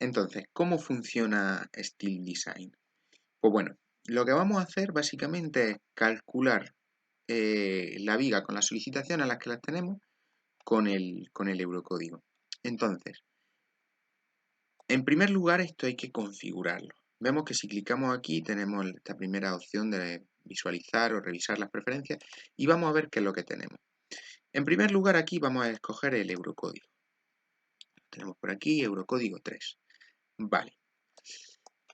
Entonces, ¿cómo funciona Style Design? Pues bueno, lo que vamos a hacer básicamente es calcular la viga con las solicitaciones a las que las tenemos con el eurocódigo. Entonces, en primer lugar, esto hay que configurarlo. Vemos que si clicamos aquí tenemos esta primera opción de visualizar o revisar las preferencias y vamos a ver qué es lo que tenemos. En primer lugar, aquí vamos a escoger el eurocódigo. Lo tenemos por aquí, eurocódigo 3. Vale.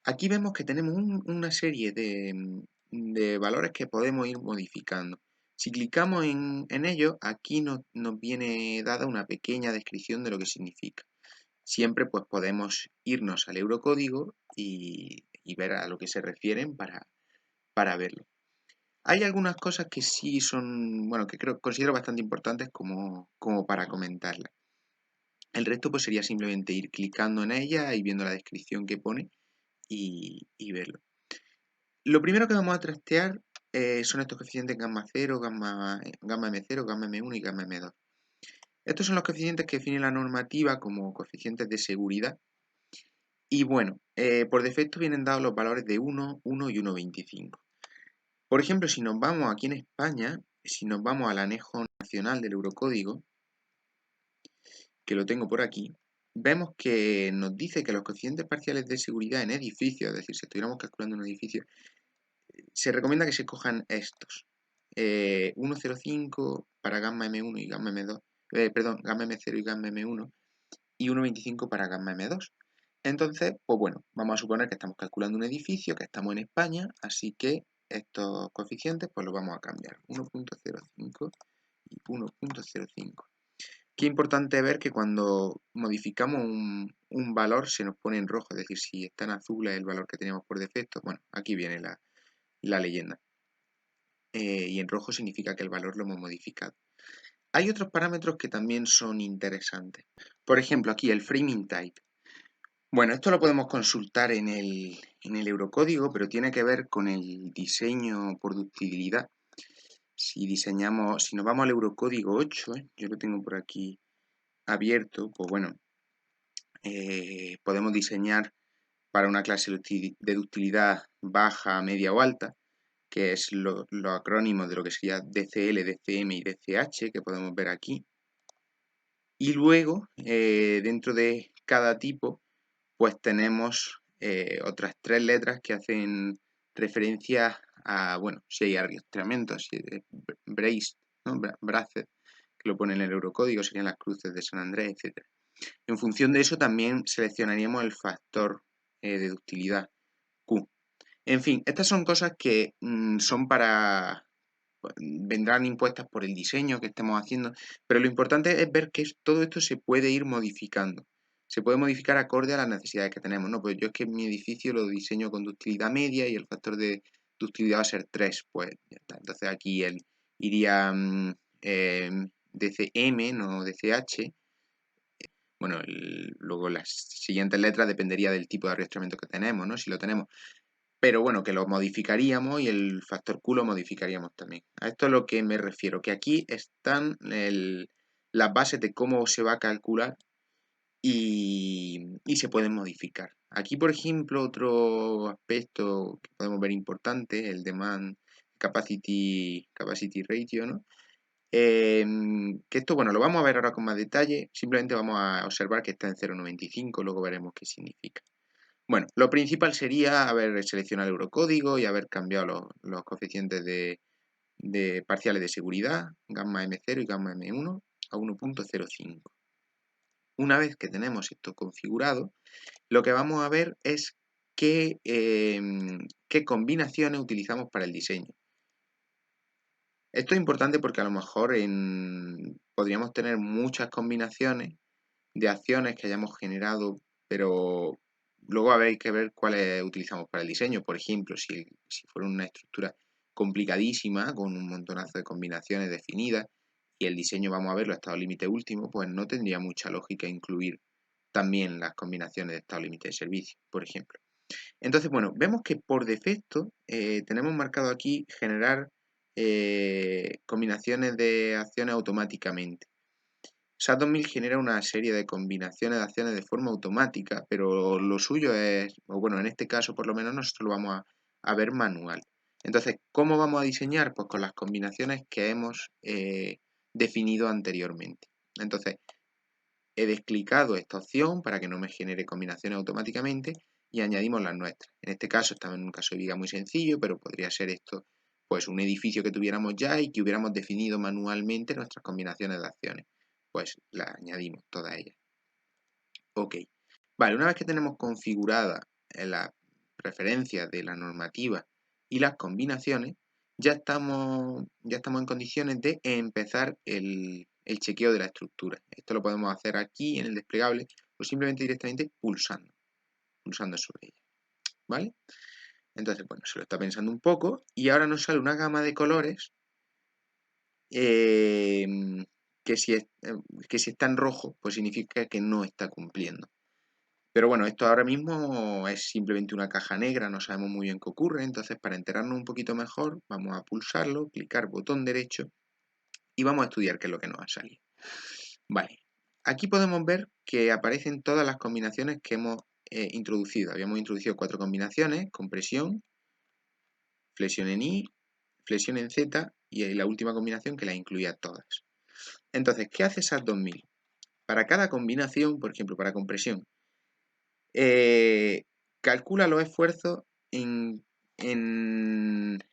Aquí vemos que tenemos una serie de valores que podemos ir modificando. Si clicamos en ello, aquí nos viene dada una pequeña descripción de lo que significa. Siempre pues podemos irnos al eurocódigo y ver a lo que se refieren para verlo. Hay algunas cosas que sí son, bueno, que considero bastante importantes como para comentarlas. El resto pues sería simplemente ir clicando en ella y viendo la descripción que pone y verlo. Lo primero que vamos a trastear son estos coeficientes gamma 0, gamma M0, gamma M1 y gamma M2. Estos son los coeficientes que define la normativa como coeficientes de seguridad. Y bueno, por defecto vienen dados los valores de 1, 1 y 1,25. Por ejemplo, si nos vamos aquí en España, si nos vamos al anejo nacional del Eurocódigo, que lo tengo por aquí, vemos que nos dice que los coeficientes parciales de seguridad en edificios, es decir, si estuviéramos calculando un edificio, se recomienda que se cojan estos. 1,05 para gamma M1 y gamma M2, perdón, gamma M0 y gamma M1 y 1,25 para gamma M2. Entonces, pues bueno, vamos a suponer que estamos calculando un edificio, que estamos en España, así que estos coeficientes pues los vamos a cambiar. 1,05 y 1,05. Qué importante ver que cuando modificamos un valor se nos pone en rojo, es decir, si está en azul es el valor que teníamos por defecto, bueno, aquí viene la leyenda. Y en rojo significa que el valor lo hemos modificado. Hay otros parámetros que también son interesantes. Por ejemplo, aquí el framing type. Bueno, esto lo podemos consultar en el Eurocódigo, pero tiene que ver con el diseño por ductilidad. Si nos vamos al Eurocódigo 8, yo lo tengo por aquí abierto, pues bueno, podemos diseñar para una clase de ductilidad baja, media o alta, que es los acrónimos de lo que sería DCL, DCM y DCH, que podemos ver aquí. Y luego, dentro de cada tipo, pues tenemos otras 3 letras que hacen referencia a, bueno, si hay adiestramientos, si es brace, ¿no? Braced, que lo pone en el Eurocódigo, serían las cruces de San Andrés, etc. En función de eso también seleccionaríamos el factor de ductilidad Q. En fin, estas son cosas que vendrán impuestas por el diseño que estemos haciendo, pero lo importante es ver que todo esto se puede ir modificando. Se puede modificar acorde a las necesidades que tenemos, ¿no? Pues yo es que mi edificio lo diseño con ductilidad media y el factor de ductilidad va a ser 3, pues ya está. Entonces aquí él iría DCM, no DCH. Bueno, luego las siguientes letras dependería del tipo de arrastramiento que tenemos, ¿no? Si lo tenemos. Pero bueno, que lo modificaríamos y el factor Q lo modificaríamos también. A esto es a lo que me refiero, que aquí están las bases de cómo se va a calcular y se pueden modificar. Aquí, por ejemplo, otro aspecto que podemos ver importante, el Demand Capacity Ratio, ¿no? Que esto, bueno, lo vamos a ver ahora con más detalle, simplemente vamos a observar que está en 0,95, luego veremos qué significa. Bueno, lo principal sería haber seleccionado el eurocódigo y haber cambiado los coeficientes de parciales de seguridad, gamma M0 y gamma M1 a 1,05. Una vez que tenemos esto configurado, lo que vamos a ver es qué combinaciones utilizamos para el diseño. Esto es importante porque a lo mejor podríamos tener muchas combinaciones de acciones que hayamos generado, pero luego habréis que ver cuáles utilizamos para el diseño. Por ejemplo, si fuera una estructura complicadísima, con un montonazo de combinaciones definidas, y el diseño, vamos a verlo, estado límite último, pues no tendría mucha lógica incluir también las combinaciones de estado límite de servicio, por ejemplo. Entonces, bueno, vemos que por defecto tenemos marcado aquí generar combinaciones de acciones automáticamente. SAT 2000 genera una serie de combinaciones de acciones de forma automática, pero lo suyo es, o bueno, en este caso por lo menos nosotros lo vamos a ver manual. Entonces, ¿cómo vamos a diseñar? Pues con las combinaciones que hemos definido anteriormente. Entonces, he desclicado esta opción para que no me genere combinaciones automáticamente y añadimos las nuestras. En este caso estamos en un caso de viga muy sencillo, pero podría ser esto pues un edificio que tuviéramos ya y que hubiéramos definido manualmente nuestras combinaciones de acciones. Pues las añadimos todas ellas. Ok. Vale, una vez que tenemos configurada las preferencias de la normativa y las combinaciones, ya estamos en condiciones de empezar el chequeo de la estructura. Esto lo podemos hacer aquí en el desplegable o simplemente directamente pulsando sobre ella. ¿Vale? Entonces, bueno, se lo está pensando un poco y ahora nos sale una gama de colores que si está en rojo, pues significa que no está cumpliendo. Pero bueno, esto ahora mismo es simplemente una caja negra, no sabemos muy bien qué ocurre, entonces para enterarnos un poquito mejor vamos a pulsarlo, clicar botón derecho y vamos a estudiar qué es lo que nos ha salido. Vale, aquí podemos ver que aparecen todas las combinaciones que hemos introducido. Habíamos introducido 4 combinaciones: compresión, flexión en Y, flexión en Z y la última combinación que las incluía todas. Entonces, ¿qué hace SAT 2000? Para cada combinación, por ejemplo, para compresión, calcula los esfuerzos en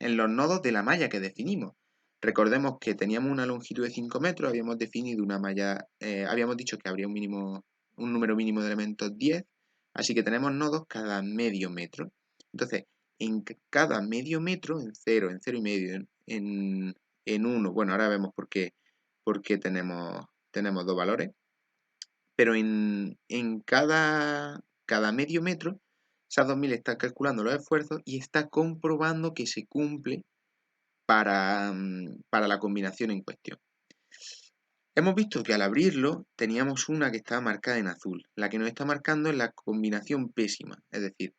los nodos de la malla que definimos. Recordemos que teníamos una longitud de 5 metros, habíamos definido una malla, habíamos dicho que habría un número mínimo de elementos 10, así que tenemos nodos cada medio metro. Entonces, en cada medio metro, en 0, en 0,5, en 1, bueno, ahora vemos por qué tenemos dos valores, pero en cada medio metro, SAT 2000 está calculando los esfuerzos y está comprobando que se cumple para la combinación en cuestión. Hemos visto que al abrirlo teníamos una que estaba marcada en azul. La que nos está marcando es la combinación pésima, es decir,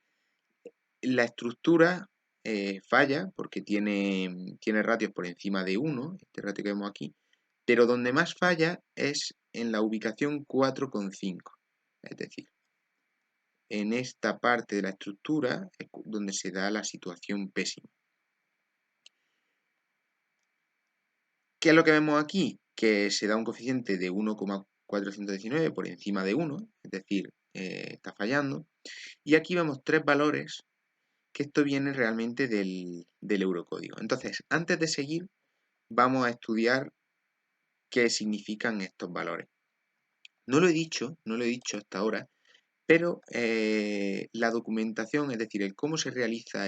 la estructura falla porque tiene ratios por encima de 1, este ratio que vemos aquí, pero donde más falla es en la ubicación 4,5, es decir, en esta parte de la estructura es donde se da la situación pésima. ¿Qué es lo que vemos aquí? Que se da un coeficiente de 1,419 por encima de 1, es decir, está fallando. Y aquí vemos 3 valores, que esto viene realmente del eurocódigo. Entonces, antes de seguir, vamos a estudiar qué significan estos valores. No lo he dicho hasta ahora, pero la documentación, es decir, el cómo se realiza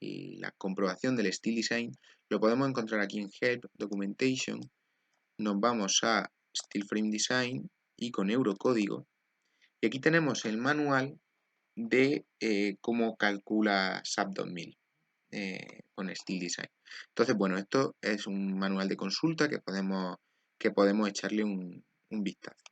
la comprobación del Steel Design, lo podemos encontrar aquí en Help, Documentation, nos vamos a Steel Frame Design y con Eurocódigo, y aquí tenemos el manual de cómo calcula SAP 2000 con Steel Design. Entonces, bueno, esto es un manual de consulta que podemos echarle un vistazo.